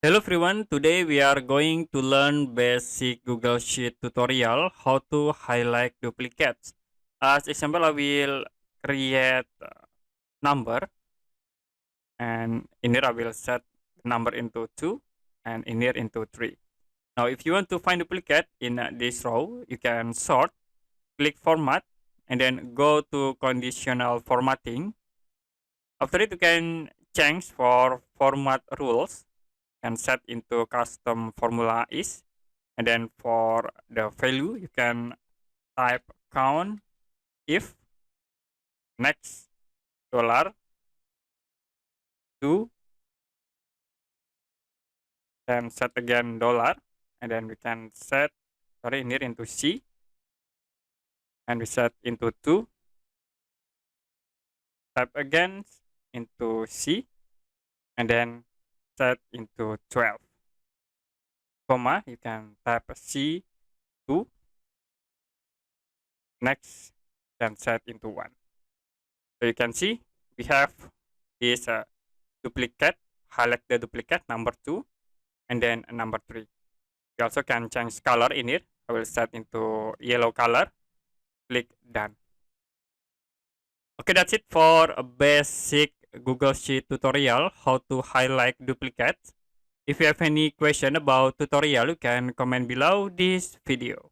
Hello everyone, today we are going to learn basic Google Sheet tutorial how to highlight duplicates. As example, I will create number and in here I will set number into 2 and in here into 3. Now if you want to find duplicate in this row, you can sort, click format and then go to conditional formatting. After it you can change for format rules and set into custom formula is, and then for the value you can type count if next dollar 2 then set again dollar, and then we can set in here into C and we set into 2, type again into C and then set into 12, comma you can type C2, next then set into 1. So you can see we have this duplicate, highlight the duplicate number 2 and then number 3. You also can change color in it. I will set into yellow color, click done. Okay, that's it for a basic Google Sheet tutorial how to highlight duplicates. If you have any question about tutorial, you can comment below this video.